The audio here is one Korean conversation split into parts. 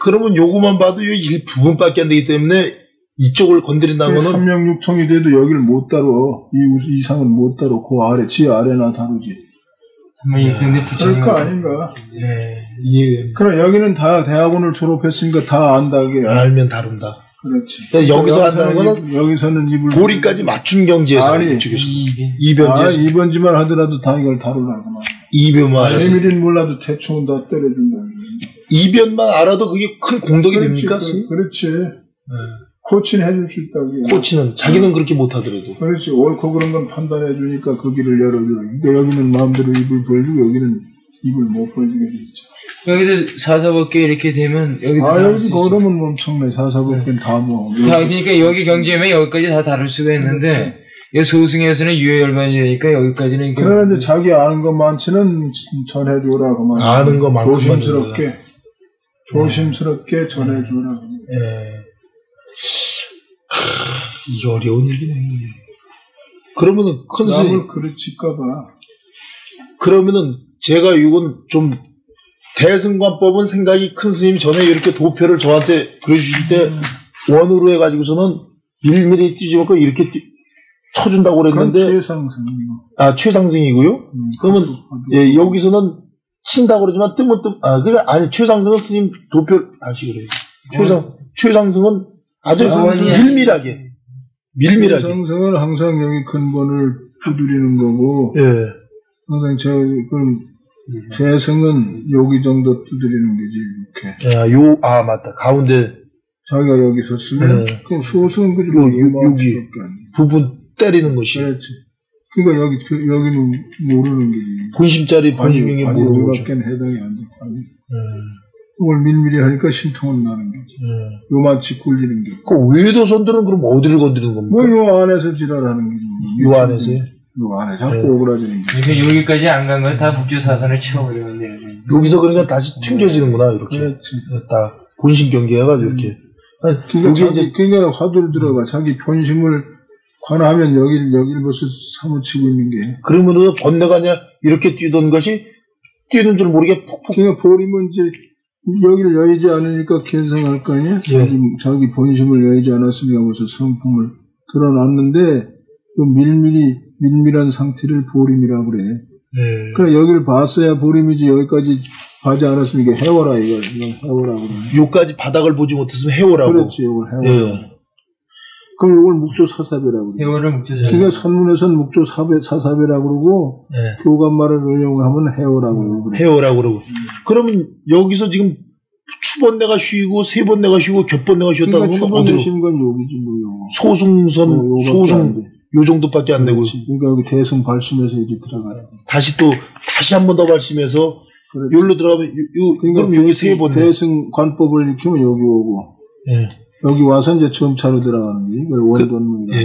그러면 요거만 봐도 요 일부분밖에 안 되기 때문에 이쪽을 건드린다는 거는 3명6통이 돼도 여기를 못 다뤄. 이 이상은 못 다뤄. 그 아래, 지 아래나 다루지. 그럴 거 아닌가. 예, 예. 그럼 여기는 다 대학원을 졸업했으니까 다 안다게. 알면 다룬다. 그렇지. 여기서 한다는 거는 여기서는 입을 보리까지 맞춘 경지에서 아니, 이변지에서 이변지만 하더라도 다 이걸 다루라고. 이변만 알아서 재미는 몰라도 대충은 다 때려준다. 이변만 알아도 그게 큰 공덕이 됩니까? 그렇지. 코치는 해줄 수 있다고. 코치는 자기는 그렇게 못하더라도. 그렇지. 옳고 그런 건 판단해 주니까 그 길을 열어줘. 근데 여기는 마음대로 입을 벌리고 여기는 입을 못 벌리게 돼 있죠. 여기서 사사법계 이렇게 되면 여기도 여기 그러면 엄청나게 사사법계는 다 뭐. 그러니까 여기 경제면 여기까지 다 다룰 수가 있는데 이 소승에서는 유해열반이니까 여기까지는. 그러나 이제 자기 아는 것 많지는 전해줘라. 그만. 아는 거 많고 조심스럽게 전해줘라. 예. 이게 어려운 얘기네. 그러면은 남을 그르칠까봐. 그러면은 제가 이건 좀 대승관법은 생각이 큰 스님 전에 이렇게 도표를 저한테 그려주실 때 원으로 해가지고서는 1mm 뛰지 말고 이렇게 쳐준다고 그랬는데. 최상승이고. 최상승이고요. 그러면 예, 여기서는 친다고 그러지만 아니 최상승은 스님 도표 다시 그래요. 최상승은 아주 밀밀하게. 최상승은 항상 여기 근본을 두드리는 거고. 예. 항상 그럼 재승은 여기 정도 두드리는 거지, 이렇게. 맞다. 가운데. 자기가 여기 섰으면. 그럼 소승은 그지. 여기 부분 때리는 것이. 그렇지. 그러니까 여기는 모르는 거지. 본심짜리 본심경에 모르는 거죠. 밖에는 해당이 안 돼. 그걸 밀밀히 하니까 신통은 나는 거지. 요만치 굴리는 게. 그 외도선들은 그럼 어디를 건드리는 겁니까? 요 안에서 지랄하는 거지. 요 안에서요? 요 안에 자꾸 오그라지는 게. 그래서 여기까지 안 간 건 다 북조사선을 치워버리는데. 여기서 그러니까 다시 튕겨지는구나, 이렇게. 그렇지. 다 본심 경계해가지고 이렇게. 그러니까 화두를 들어봐. 자기 본심을 관하면 여길 벌써 사무치고 있는 게. 그러면은 번뇌가 아니라 이렇게 뛰던 것이 뛰는 줄 모르게 푹푹. 그러니까 버리면 이제 여기를 여의지 않으니까 계승할 거 아니야? 자기 본심을 여의지 않았으면 벌써 성품을 드러났는데 그 밀밀한 상태를 보림이라고 그래. 그래 여기를 봤어야 보림이지 여기까지 가지 않았으면 이게 해워라 이걸 해워라고 그래. 요까지 바닥을 보지 못했으면 해워라고. 그렇지 이걸 해워라고. 그럼 이걸 묵조사사배라고 그래. 해워를 묵조사배. 그러니까 산문에서는 묵조사사배라고 그러고 교감말을 응용하면 해워라고 그래. 해워라고 그러고. 그러면 여기서 지금 추번내가 쉬고 세번내가 쉬고 겹번내가 쉬었다는 건 그러니까 추번내 쉰 건 여기지 뭐. 소승 요 정도밖에 안 되고. 그러니까 여기 대승 발심해서 이제 들어가야 돼. 다시 한 번 더 발심해서 여기로 들어가면 그러니까 그럼 여기 세 번. 대승 관법을 익히면 여기 오고. 여기 와서 이제 점차로 들어가는 게 원본문이다.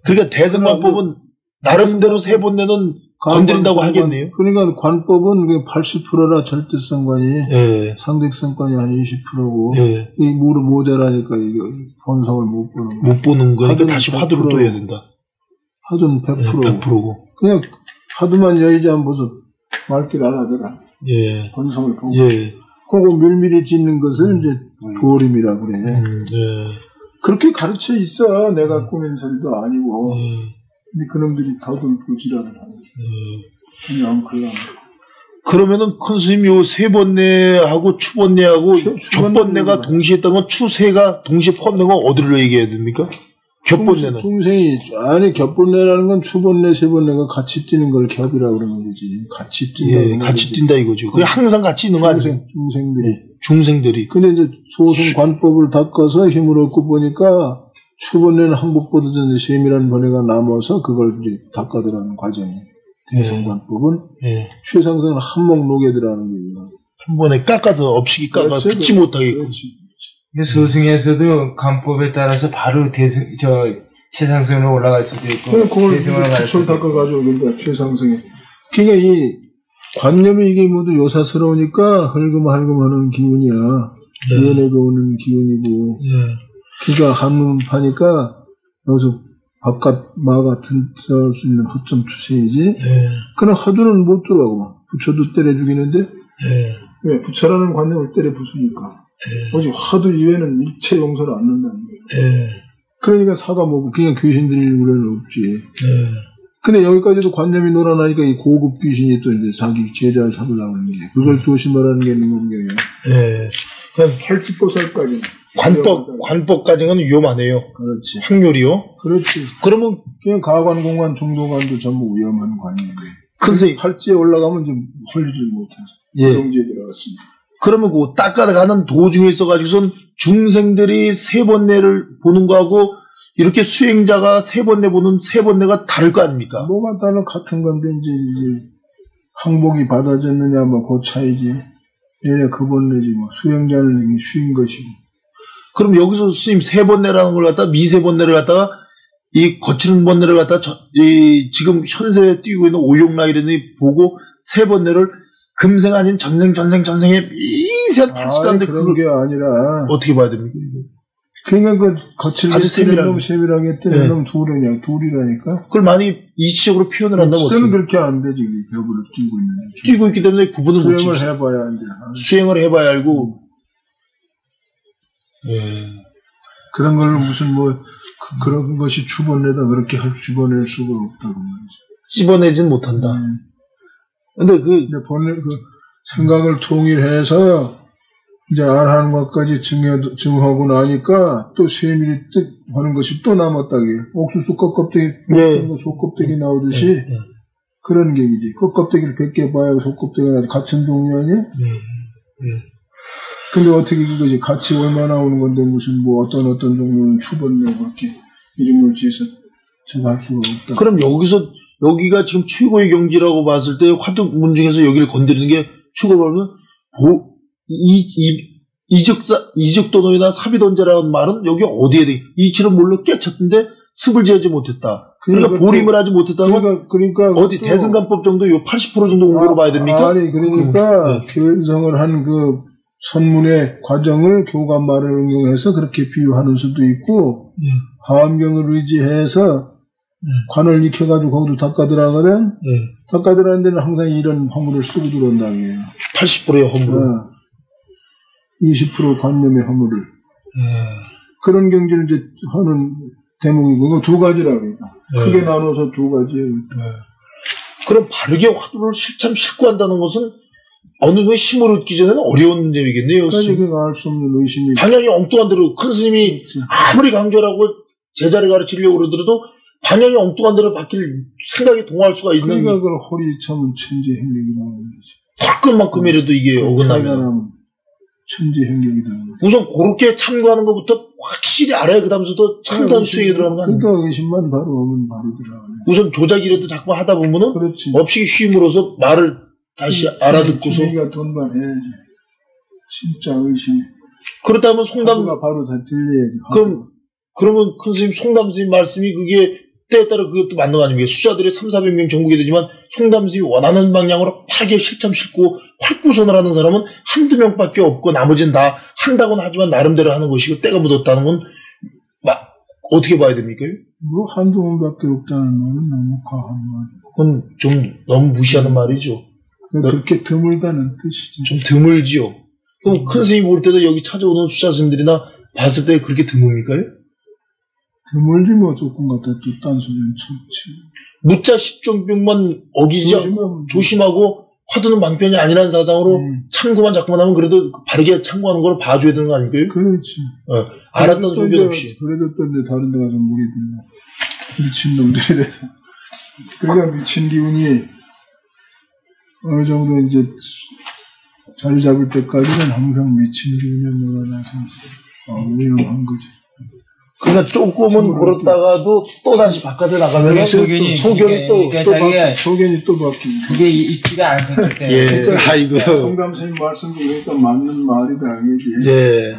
그러니까 대승관법은 나름대로 세 번 내는 건드린다고 하겠네요. 그러니까 관법은 80%라 절대성관이 상대성관이 한 20%고 이 무릎 모자라니까 이게 본성을 못 보는 거니까 다시 화두를 또 해야 된다. 화두는 100%고. 그냥 화두만 여의지 않으면 벌써 말길 안 하더라. 본성을 보고. 그거 밀밀히 짓는 것을 이제 도림이라고 그래. 그렇게 가르쳐 있어. 내가 꾸민 소리도 아니고. 근데 그놈들이 더듬 부지런을 하는 거지. 그냥 그냥. 그러면은 큰 스님 요 세번내하고 추번내하고 겹번내가 동시에 했던 건 추세가 동시에 포함된 건 어디로 얘기해야 됩니까? 겹번내는. 중생이 아니 겹번내라는 건 추번내 세번내가 같이 뛰는 걸 겹이라고 그러는 거지. 같이 뛴다. 같이 뛴다 이거죠. 그게 항상 같이 있는 거 아니에요? 중생들이. 근데 이제 소승 관법을 닦아서 힘을 얻고 보니까 추번내는 항복보다 전에 세밀한 번뇌가 남아서 그걸 이제 닦아들어가는 과정이. 대승관법은 최상승은 한몫 녹여들어가는 거예요. 한 번에 깎아도 업식이 깎아서 듣지 못하게. 소승에서도 관법에 따라서 바로 최상승으로 올라갈 수도 있고. 그걸 기초를 닦아가지고 그러니까 최상승에. 그러니까 이 관념이 이게 모두 요사스러우니까 헐금헐금하는 기운이야. 위원회가 오는 기운이고. 그러니까 한눈 파니까 여기서 바깥 마 같은 수 있는 허점 추세이지. 그러나 화두는 못 들어가고 부처도 때려 죽이는데 왜 부처라는 관념을 때려 부수니까 오직 화두 이외에는 일체 용서를 안 한다는 거예요. 그러니까 사가 뭐고 그냥 귀신 들릴 우려는 없지. 근데 여기까지도 관념이 놀아나니까 이 고급 귀신이 또 이제 자기 제자를 잡으려고 하는 게 그걸 조심하라는 게 있는 거예요. 그냥 팔찌보살까지 관법까지는 위험하네요. 그렇지. 확률이요? 그렇지. 그러면 그냥 가관, 공관, 중도관도 전부 위험한 관인데. 근데 팔찌에 올라가면 좀 헐리질 못해서 정지에 들어갔습니다. 그러면 그 닦아가는 도중에 있어가지고선 중생들이 세 번뇌를 보는 거하고 이렇게 수행자가 세 번뇌 보는 세 번뇌가 다를 거 아닙니까? 뭐가 다른 같은 건데 이제 항복이 받아졌느냐 뭐 그 차이지. 얘네 그 번뇌지 뭐 수행자는 쉬운 것이고. 그럼 여기서 스님 세 번뇌라는 걸 갖다가 미세 번뇌를 갖다가 이 거치는 번뇌를 갖다가 지금 현세에 뛰고 있는 오용락이라니 보고 세 번뇌를 금생 아닌 전생에 미세한 80가운데 그런 게 아니라 어떻게 봐야 됩니까? 그러니까 그 거칠게 아주 세밀하게 뜨는 놈 둘이라니까. 그걸 많이 이치적으로 표현을 한다면 어떻게? 진짜는 그렇게 안 되지. 벽을 뛰고 있는. 뛰고 있기 때문에 구분을 못 수행을 해봐야 이제. 수행을 해봐야 알고. 그런 걸로 무슨 그런 것이 주번내다 그렇게 집어낼 수가 없다고 말이지. 집어내진 못한다. 근데 그 생각을 통일해서 이제 알하는 것까지 증하고 나니까 또 세밀히 하는 것이 또 남았다게. 옥수수 껍데기, 속껍데기 나오듯이 그런 계기지. 껍데기를 100개 봐야 속껍데기가 나지. 같은 종류 아니야? 근데 어떻게 그거지? 같이 얼마 나오는 건데 무슨 어떤 종류는 추번내 그렇게 이름을 지어서 제가 할 수가 없다. 그럼 여기가 지금 최고의 경지라고 봤을 때 화두문 중에서 여기를 건드리는 게 추가하면 이적도노이나 사비던자라는 말은 여기 어디에 돼? 이치를 몰라 깨쳤는데 습을 지하지 못했다. 그러니까 보림을 하지 못했다면 그러니까 어디 대승간법 정도 80% 정도 온 거로 봐야 됩니까? 아니 그러니까 견성을 한 그 선문의 과정을 교감말을 응용해서 그렇게 비유하는 수도 있고 하암경을 의지해서 관을 익혀가지고 거기도 닦아 들어가거든. 닦아 들어가는 데는 항상 이런 허물을 쓰고 들어온다는 거예요. 80%의 허물을. 20% 관념의 허물을. 그런 경지를 이제 하는 대목이고, 두 가지라고 해요. 크게 나눠서 두 가지예요. 그럼 바르게 화두를 실참 실고 한다는 것은 어느 정도 힘을 얻기 전에는 어려운 문제이겠네요. 그러니까 알 수 없는 의심이. 방향이 엉뚱한 대로 큰 스님이 아무리 강조하고 제자를 가르치려고 그러더라도 방향이 엉뚱한 대로 바뀔 생각이 동화할 수가 있는. 그러니까 그걸 허리 참은 천지 행력이라고 하지. 턱끝만큼이라도 이게 어긋나면. 천지 행력이다. 우선 그렇게 참고하는 것부터 확실히 알아야 그 다음부터 참단 수행에 들어가는 거 아니에요? 그러니까 의심만 바로 오면 바로 들어가네. 우선 조작이라도 자꾸 하다 보면은 그렇지. 없이 쉼으로써 말을 다시 알아듣고서. 주의가 돈반해야지. 진짜 의심이. 그렇다면 송담가 바로 다 들려야지. 그러면 큰 스님 송담 스님 말씀이 그게 때에 따라 그것도 맞는 거 아닙니까? 수자들이 300~400명 전국에 되지만 송담 스님이 원하는 방향으로 파게 실참 싣고 활구선을 하는 사람은 한두 명밖에 없고 나머지는 다 한다고는 하지만 나름대로 하는 것이고 때가 묻었다는 건 어떻게 봐야 됩니까? 한두 명밖에 없다는 말은 너무 과한 말. 그건 좀 너무 무시하는 말이죠. 그렇게 드물다는 뜻이죠. 좀 드물지요. 그럼 큰 스님 볼 때도 여기 찾아오는 수자 스님들이나 봤을 때 그렇게 드뭅니까? 드물지 조금 갖다 또 딴소리는 쳤지. 무자 10종병만 어기지 않고 조심하고 화두는 망편이 아니라는 사상으로 참고만 자꾸만 하면 그래도 바르게 참고하는 걸 봐줘야 되는 거 아닐까요? 그렇지. 알았던 소견 없이. 그래도 또 이제 다른 데 가서 물이 들려. 미친놈들이 돼서. 그러니까 미친 기운이 어느 정도 이제 자리 잡을 때까지는 항상 미친 기운에 몰아나서 위험한 거지. 그러니까 조금은 걸었다가도 또 다시 바깥에 나가면 소견이 또 바뀌고. 그게 있지가 않았을 때. 예. 아이고. 성감 스님 말씀도 그러니까 맞는 말이다 이거지. 예.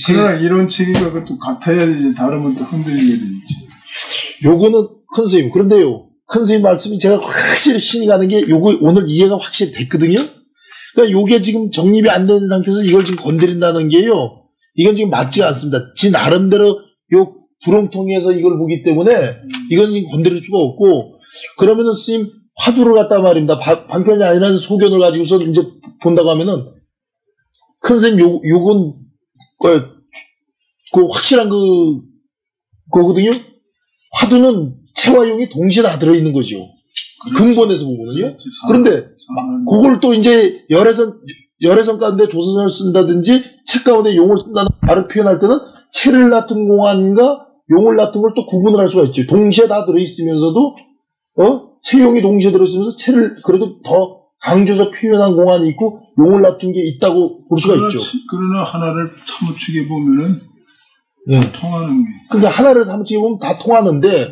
그러나 이런 책이가 그것도 같아야 되지. 다르면 또 흔들리게 되지. 요거는 큰 스님. 그런데요. 큰 스님 말씀이 제가 확실히 신이 가는 게 요거 오늘 이해가 확실히 됐거든요. 그러니까 요게 지금 정립이 안 되는 상태에서 이걸 지금 건드린다는 게요. 이건 지금 맞지 않습니다. 지 나름대로 요 구렁텅이에서 이걸 보기 때문에 이건 건드릴 수가 없고, 그러면은 스님 화두를 갖다 말입니다. 방편이 아니라 소견을 가지고서 이제 본다고 하면은 큰 스님 요건 그 확실한 거거든요. 화두는 체와 용이 동시에 다 들어있는 거죠. 근본에서 보면은요. 그런데 그걸 또 이제 열애선 가운데 조선을 쓴다든지 책 가운데 용을 쓴다는 말을 표현할 때는 체를 낳은 공안과 용을 낳은 걸 또 구분을 할 수가 있죠. 동시에 다 들어있으면서도 체용이 동시에 들어있으면서 체를 그래도 더 강조해서 표현한 공안이 있고 용을 낳은 게 있다고 볼 수가 있죠. 그러나 하나를 사무치게 보면은 통하는 게. 그러니까 하나를 사무치게 보면 다 통하는데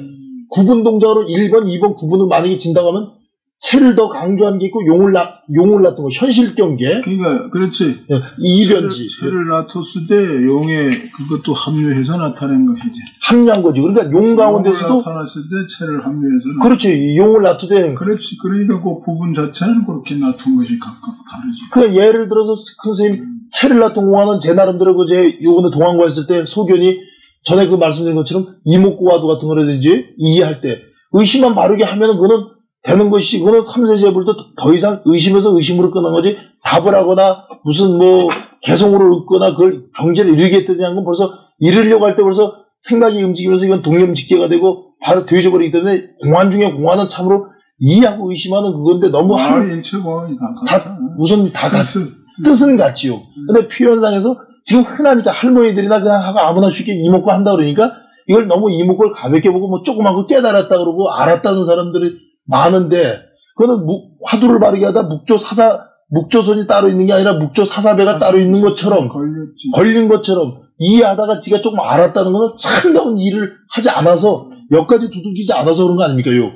구분 동작으로 1번, 2번 구분을 만약에 진다고 하면 체를 더 강조한 게 있고 용을 낳던 거 현실 경계. 그러니까 그렇지. 이변지. 체를 낳았을 때 용에 그것도 합류해서 나타낸 것이지. 합류한 거지. 그러니까 용 가운데서도 나타났을 때 체를 합류해서. 그렇지. 용을 낳을 때. 그렇지. 그러니까 그 부분 자체는 그렇게 낳은 것이 각각 다르지. 그 예를 들어서 큰 선생님 체를 낳은 공화는 제 나름대로 요번에 동안과 했을 때 소견이 전에 그 말씀드린 것처럼 이목구와도 같은 거라든지 이해할 때 의심만 바르게 하면은 그거는 되는 것이, 그거는 삼세제불도 더 이상 의심에서 의심으로 끝난 거지, 답을 하거나 무슨 개성으로 읽거나 그걸 경제를 이루겠다는 건 벌써 이르려고 할 때 벌써 생각이 움직이면서 이건 동념직계가 되고 바로 되어져버리기 때문에 공안 중에 공안은 참으로 이해하고 의심하는 그건데 너무 우선 다 뜻은 같지요. 근데 표현상에서 지금 흔하니까 할머니들이나 그냥 하고 아무나 쉽게 이목구 한다 그러니까 이걸 너무 이목구를 가볍게 보고 조그만 거 깨달았다 그러고 알았다는 사람들이 많은데, 그거는 화두를 바르게 하다 묵조선이 따로 있는 게 아니라 묵조사사배가 따로 있는 것처럼, 걸린 것처럼, 이해하다가 지가 조금 알았다는 것은 참다운 일을 하지 않아서, 여기까지 두들기지 않아서 그런 거 아닙니까요?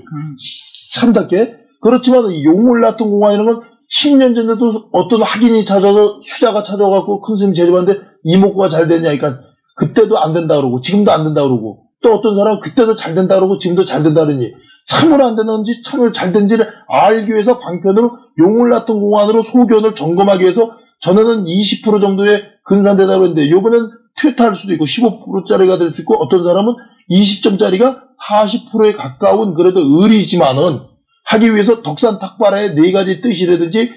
참답게. 그렇지만, 용을 낳던 공화 이런 건 10년 전에도 어떤 학인이 찾아서, 수자가 찾아와갖고 큰 스님 제접하는데 이목구가 잘 되냐니까, 그때도 안 된다 그러고, 지금도 안 된다 그러고, 또 어떤 사람은 그때도 잘 된다 그러고, 지금도 잘 된다 그러니, 참으로 안 되는지 참으로 잘 된지를 알기 위해서 방편으로 용을 낳던 공안으로 소견을 점검하기 위해서 전에는 20% 정도의 근산되다고 했는데 요번엔 퇴타할 수도 있고 15%짜리가 될 수 있고 어떤 사람은 20점짜리가 40%에 가까운 그래도 의리지만은 하기 위해서 덕산탁발의 4가지 뜻이라든지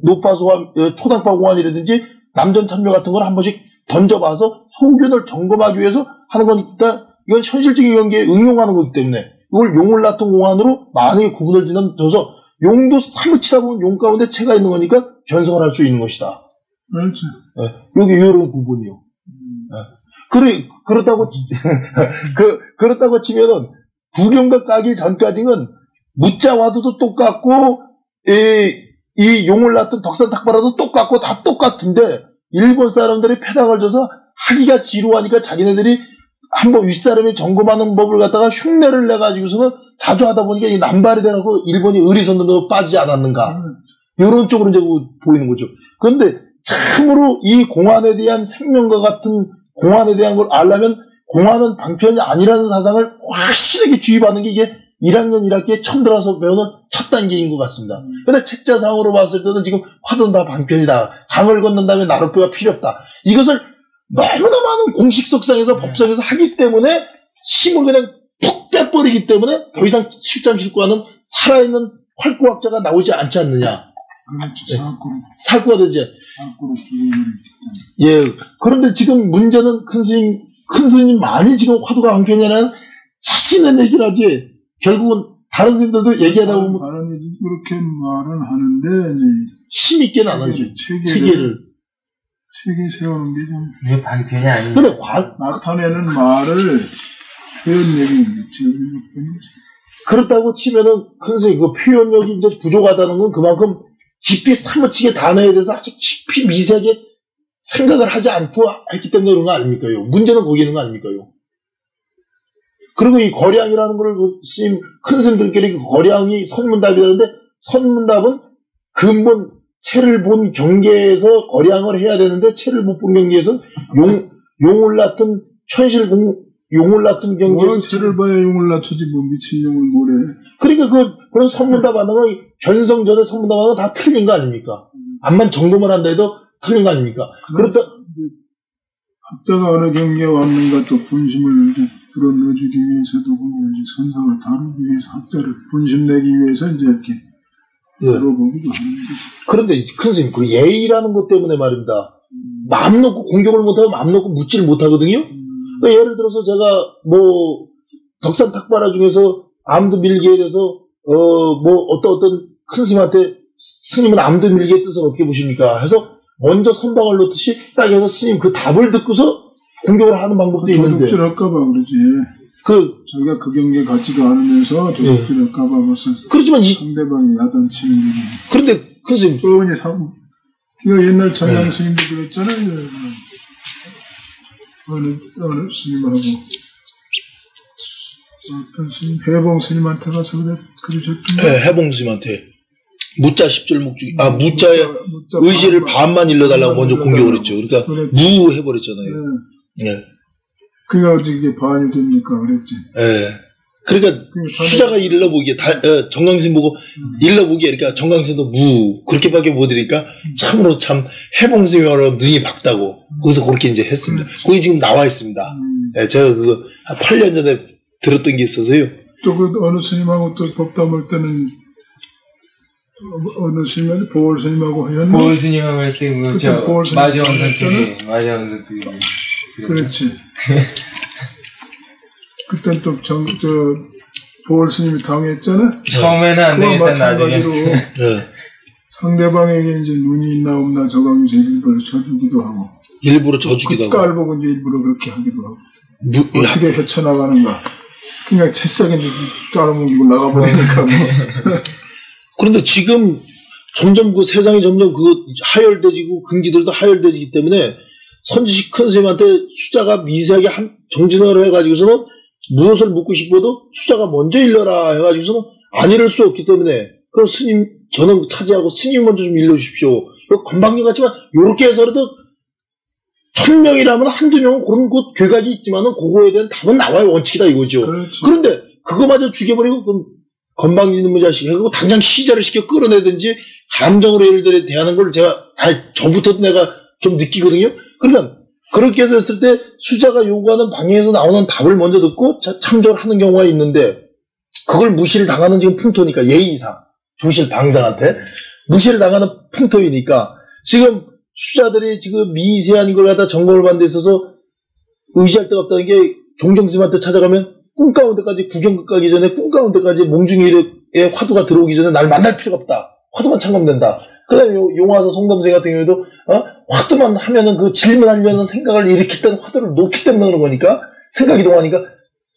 노파소환, 초당파 공안이라든지 남전 참여 같은 걸 한 번씩 던져봐서 소견을 점검하기 위해서 하는 거니까 이건 현실적인 경계에 응용하는 거기 때문에 이걸 용을 낳던 공안으로 만약에 구분을 지어서 용도 사무치다 보면 용 가운데 체가 있는 거니까 변성을 할 수 있는 것이다. 그렇죠. 여기 이런 부분이요. 그렇다고 치면은 부경과 까기 전까지는 무자와도도 똑같고 이 용을 낳던 덕산탁발화도 똑같고 다 똑같은데 일본 사람들이 패당을 줘서 하기가 지루하니까 자기네들이 한번 윗사람이 점검하는 법을 갖다가 흉내를 내가지고서는 자주 하다 보니까 이 남발이 돼갖고 일본이 의리선으로 빠지지 않았는가. 이런 쪽으로 이제 보이는 거죠. 그런데 참으로 이 공안에 대한 생명과 같은 공안에 대한 걸 알려면 공안은 방편이 아니라는 사상을 확실하게 주입하는 게 이게 1학년 1학기에 처음 들어서 배우는 첫 단계인 것 같습니다. 그런데 책자상으로 봤을 때는 지금 화두는 다 방편이다. 강을 건넌 다음에 나룻배가 필요 없다. 이것을 너무나 많은 공식석상에서 법상에서 하기 때문에 힘을 그냥 푹 빼버리기 때문에 더 이상 실전 실구하는 살아있는 활구학자가 나오지 않지 않느냐. 그렇죠. 살구가 되지. 예. 그런데 지금 문제는 큰 스님 많이 지금 화두가 방편이라는 자신은 얘기를 하지. 결국은 다른 스님들도 얘기하다 보면 다른 애들도 그렇게 말은 하는데 힘있게는 안 하죠. 체계를. 책에 세우는 게 좀. 이게 방편이 아니에요. 그래, 나타내는 말을 표현력이 그렇다고 치면은, 선생님, 그 표현력이 이제 부족하다는 건 그만큼 깊이 사무치게 단어에 대해서 아주 깊이 미세하게 생각을 하지 않고 했기 때문에 그런 거 아닙니까요? 문제는 거기 있는 거 아닙니까요? 그리고 이 거량이라는 걸, 스님, 큰 스님들끼리 그 거량이 선문답이라는데, 선문답은 근본, 체를 본 경계에서 거량을 해야 되는데 체를 못 본 경계에서 용을 낳던 용을 낳던 경계에서 체를 봐야 용을 낳지 뭐 미친 용을 뭐래. 그러니까 그런 선문답 하는 거 변성 전에 선문답 하는 거 다 틀린 거 아닙니까? 암만 점검을 한다 해도 틀린 거 아닙니까? 그렇다 학자가 어느 경계에 왔는가 또 분심을 불어넣어주기 위해서도 선상을 다루기 위해서 학자를 분심 내기 위해서 이제 이렇게. 예. 그런데 큰 스님 그 예의라는 것 때문에 말입니다. 마음 놓고 공격을 못하고 마음 놓고 묻지를 못하거든요. 그러니까 예를 들어서 제가 뭐 덕산 탁발화 중에서 암드 밀기에 대해서 뭐 어떤 큰 스님한테 스님은 암드 밀기의 뜻을 어떻게 보십니까? 해서 먼저 선방을 놓듯이 딱 해서 스님 그 답을 듣고서 공격을 하는 방법도 있는데. 도둑질할까봐 그러지. 자기가 그 경기에 같지도 않으면서 도둑질할까봐 무슨. 그렇지만 상대방이 야단치는 거지. 그런데 큰 스님. 뻔히 이거 옛날 장양 스님도 그랬잖아요. 어느 스님하고 어떤 스님 해봉 스님한테 가서 그러셨던데. 네, 해봉 스님한테 무자 10절 묵주기 무자의 의지를 반만 일러달라고 먼저 공격을 했죠. 그러니까 무 해버렸잖아요. 네. 그게 어떻게 반이 됩니까? 그랬지. 네. 그러니까 수자가 일러보기에 정강신 보고 일러보기에 그러니까 정강신도 무 그렇게밖에 못 드리니까 참으로 참 해봉스님하고 눈이 밝다고 거기서 그렇게 이제 했습니다. 거기 지금 나와 있습니다. 네, 제가 그거 한 8년 전에 들었던 게 있어서요. 또 그 어느 스님하고 또 법담을 때는 어느 스님한테 보월 스님하고 하였나? 보월 스님하고 할 때 마지원선 쪽이 그렇지. 그땐 또 보월 스님이 당했잖아. 처음에는 안 되겠다 나중에. 상대방에게 이제 눈이 있나 없나 저강에서 일부러 져주기도 하고. 일부러 져주기도 하고. 그 깔보고 이제 일부러 그렇게 하기도 하고. 어떻게 헤쳐나가는가. 그냥 채싹에 이제 깔아뭉기고 나가버리니까 뭐. 그런데 지금 점점 그 세상이 점점 하열돼지고 근기들도 하열돼지기 때문에 선지식 큰 스님한테 수자가 미세하게 정진을 해가지고서는 무엇을 묻고 싶어도 수자가 먼저 일러라 해가지고서는 안 이럴 수 없기 때문에 그럼 스님 저는 차지하고 스님 먼저 좀 일러주십시오. 건방진 같지만 요렇게 해서라도 1000명이라면 한두 명은 그런 곳 괴각이 있지만은 그거에 대한 답은 나와요. 원칙이다 이거죠. 그렇지. 그런데 그거마저 죽여버리고 그럼 건방진 놈의 자식 해가지고 당장 시자를 시켜 끌어내든지 감정으로 예를 들어 대하는 걸 저부터 내가 좀 느끼거든요. 그러니까 그렇게 됐을 때 수자가 요구하는 방향에서 나오는 답을 먼저 듣고 참조를 하는 경우가 있는데 그걸 무시를 당하는 지금 풍토니까 예의상 조실 당장한테 무시를 당하는 풍토이니까 지금 수자들이 지금 미세한 걸 갖다 점검을 받는 데 있어서 의지할 데가 없다는 게 종정스님한테 찾아가면 꿈 가운데까지 구경 가기 전에 꿈 가운데까지 몽중일의 화두가 들어오기 전에 날 만날 필요가 없다. 화두만 참검된다. 그 다음에 용화사 송담생 같은 경우에도 화두만 하면은 그 질문하려는 생각을 일으켰던 화두를 놓기 때문에 그런 거니까 생각이 동하니까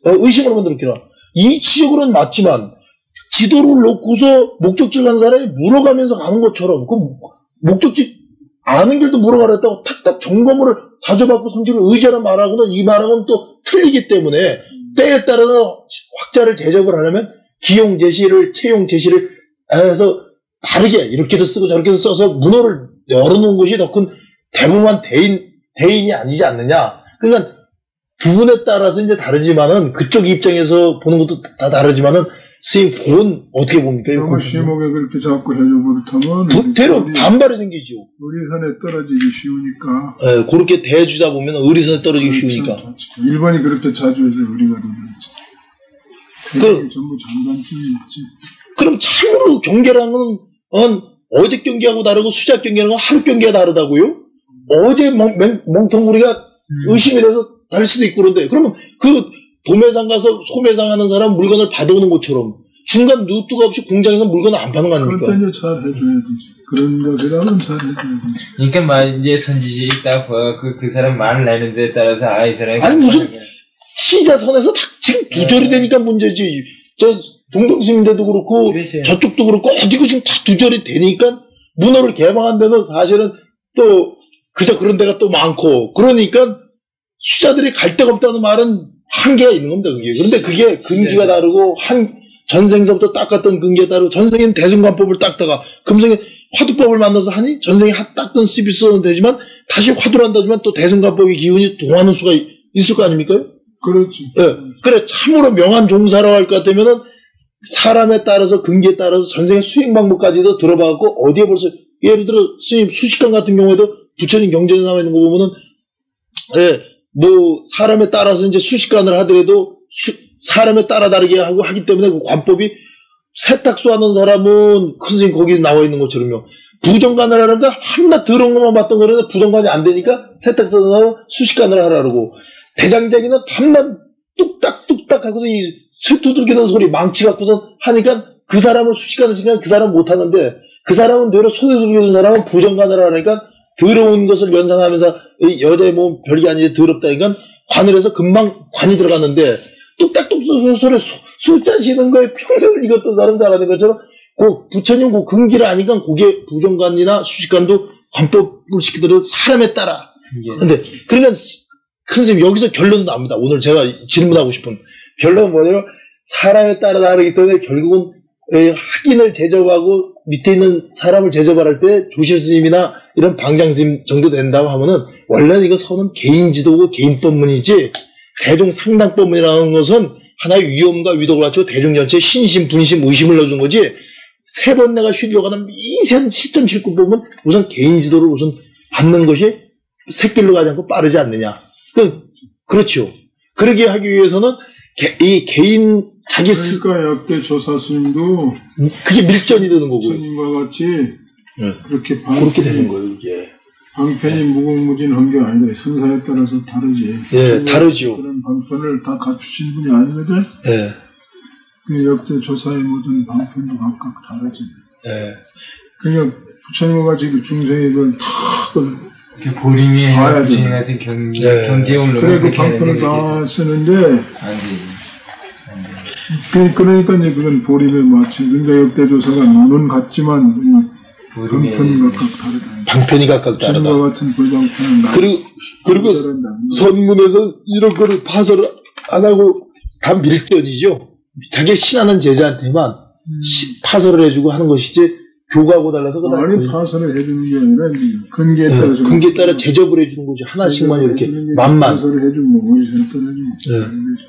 의심을 만들었기라. 이 지역으로는 맞지만 지도를 놓고서 목적지를 가는 사람이 물어가면서 가는 것처럼 그 목적지 아는 길도 물어가랬다고 탁탁 점검을 자주받고 성질을 의지하는 말하고는 이 말하고는 또 틀리기 때문에 때에 따라서 확자를 제접을 하려면 기용 제시를 채용 제시를 해서 다르게 이렇게도 쓰고 저렇게도 써서 문호를 열어놓은 것이 더 큰 대범한 대인이 아니지 않느냐. 그러니까 부분에 따라서 이제 다르지만은 그쪽 입장에서 보는 것도 다 다르지만은 스님 그건 어떻게 봅니까? 너무 심하게 그렇게 자꾸 해줘 버릇하면 대로 반발이 생기죠. 의리선에 떨어지기 쉬우니까. 네, 그렇게 대해주다 보면 의리선에 떨어지기 쉬우니까. 일본이 그렇게 자주 해서 우리가 그러지. 전부 장단점이 있지. 그럼 참으로 경계라는 건 어제 경계하고 다르고 수작 경계라는 건 하루 경계가 다르다고요? 어제 멍텅구리가 의심이 돼서 달 수도 있고 그런데 그러면 그 도매상 가서 소매상 하는 사람 물건을 받아오는 것처럼 중간 루트가 없이 공장에서 물건을 안 파는 거 아닙니까? 그럴 때 이제 잘 해줘야 되지. 그런 것이라면 잘 해줘야 되지. 그러니까 이제 선지식이 딱 그 사람 말을 내는 데에 따라서 이 사람이 아니 무슨 시자선에서 다 지금 두절이 되니까 문제지. 저 동동스님인데도 그렇고 그러세요. 저쪽도 그렇고 어디고 지금 다 두절이 되니까 문호를 개방한 데는 사실은 또 그저 그런 데가 또 많고 그러니까 수자들이 갈 데가 없다는 말은 한계가 있는 겁니다. 그게. 그런데 그게 근기가 다르고 전생서부터 닦았던 근기가 다르고 전생에는 대승관법을 닦다가 금생에 화두법을 만나서 하니 전생에 닦던 습이 써도 되지만 다시 화두를 한다지만 또 대승관법의 기운이 동하는 수가 있을 거 아닙니까? 그렇지. 예. 그래 참으로 명한 종사라고 할 것 같으면은 사람에 따라서 근기에 따라서 전생의 수행 방법까지도 들어봐갖고 어디에 벌써 예를 들어 스님 수식관 같은 경우에도 부처님 경전에 나와 있는 거 보면은 뭐 사람에 따라서 이제 수식관을 하더라도 사람에 따라 다르게 하고 하기 때문에 그 관법이 세탁소 하는 사람은 큰 스님 거기 나와 있는 것처럼요. 부정관을 하는가 한낱 더러운 것만 봤던 거는 부정관이 안 되니까 세탁소에서 수식관을 하라고. 대장장이는 밤낮 뚝딱뚝딱 하고서 이 쇠 두들기는 소리 망치 갖고서 하니까 그 사람은 수식관을 시키니까 그 사람은 못 하는데 그 사람은 되려 손에 두들기는 사람은 부정관을 하니까 더러운 것을 연상하면서 여자의 몸 별게 아니지 더럽다니까 관을 해서 금방 관이 들어갔는데 뚝딱뚝딱 소리 숫자 쉬는 거에 평생을 읽었던 사람 잘하는 것처럼 부처님 근기를 아니까 그게 부정관이나 수식관도 관법을 시키더라도 사람에 따라. 근데 그러니까 큰 스님 여기서 결론도 나옵니다. 오늘 제가 질문하고 싶은 결론은 뭐냐면 사람에 따라 다르기 때문에 결국은 학인을 제접하고 밑에 있는 사람을 제접할 때 조실 스님이나 이런 방장 스님 정도 된다고 하면은 원래는 이거 선은 개인 지도고 개인 법문이지 대중 상당 법문이라는 것은 하나의 위험과 위독을 갖추고 대중 전체에 신심, 분심, 의심을 넣어준 거지. 세 번 내가 쉬려고 하는 미세한 7.79 보면 우선 개인 지도를 우선 받는 것이 새길로 가지 않고 빠르지 않느냐. 그렇죠. 그러게 하기 위해서는 이 개인 자기 그러니까 역대 조사 스님도 그게 밀전이 되는 거고. 부처님과 같이 그렇게 그렇게 되는 거예요, 이게. 방편이 무궁무진한 게 아니라 선사에 따라서 다르지. 예, 다르죠. 그런 방편을 다 갖추신 분이 아니거든. 예. 그 역대 조사의 모든 방편도 각각 다르지. 예. 그냥 부처님과 같이 그 중생의 걸 다 보림이 부처님 같은 경지에 올라가. 그래 그 방편을 다 쓰는데 안 돼. 그러니까 이제 그건 보림에 맞춰. 근데 역대 조사가 눈은 같지만 방편이 각각 다르다. 방편이 각각 다르다. 부처님과 같은 불방편은 그리고 선문에서 이런 거를 파설을 안 하고 다 밀전이죠. 자기 신하는 제자한테만 파설을 해주고 하는 것이지 교과하고 달라서 아니 파설을 해주는 게 아니라 근기에 따라서 근기에 따라 제접을 해주는 거죠. 하나씩만 이렇게 만만 파설을 해주면 어디서 떠나지.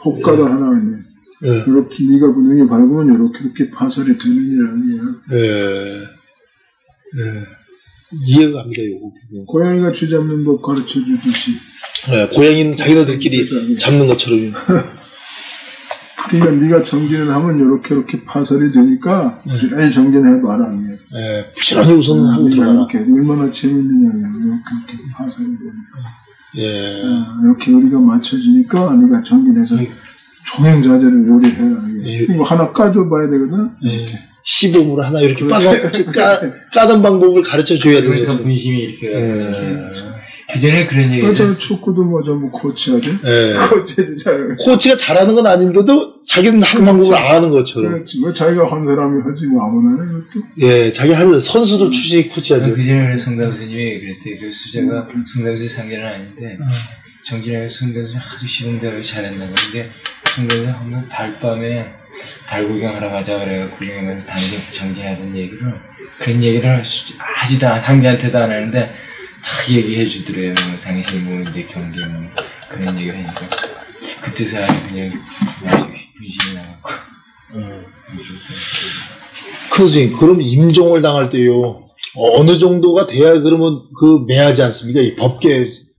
효과가 하나 아니야. 이렇게 네가 분명히 밟으면 이렇게 파설이 되느냐는 얘기야. 이해가 갑니다. 요거. 고양이가 쥐 잡는 법 가르쳐 주듯이. 고양이는 자기네들끼리 잡는 것처럼. 그러니까 네가 정진을 하면 이렇게 파설이 되니까 부지런히 정진해봐라. 부지런히 우선 하고 들어가라. 이렇게 얼마나 재밌느냐. 이렇게 파설이 되니까. 이렇게 우리가 맞춰지니까 네가 정진해서 종행자재를 요리해라. 이거 하나 까줘봐야 되거든. 시범으로 하나 이렇게 까던 방법을 가르쳐 줘야 되는 거죠. 분심이 이렇게. 그전에 그런 얘기. 축구도 뭐 전부 코치하지. 코치가 잘하는 건 아닌데도 자기는 한 방법을 안 하는 것처럼. 그렇지. 왜 자기가 한 사람이 하지 뭐 아무나 해 이것도. 자기 한 선수들 출신이 코치하죠. 그전에 성담 스님이 그랬대. 그 수자가 성담 스 상계는 아닌데 정진하게 성담 스님 아주 시범대로 잘했나 보는데 성담 스님 한번 달밤에 달 구경하러 가자 그래가 구경하면서 정진하던 얘기를 그런 얘기를 하지도 당지한테도 안 하는데 딱 얘기해 주더래요. 당신이 뭐 이제 경기 뭐 그런 얘기를 하니까 그때서 그냥 분심이 나갖고. 큰 스님, 그럼 임종을 당할 때요 어느 정도가 돼야 그러면 매하지 않습니까? 이 법계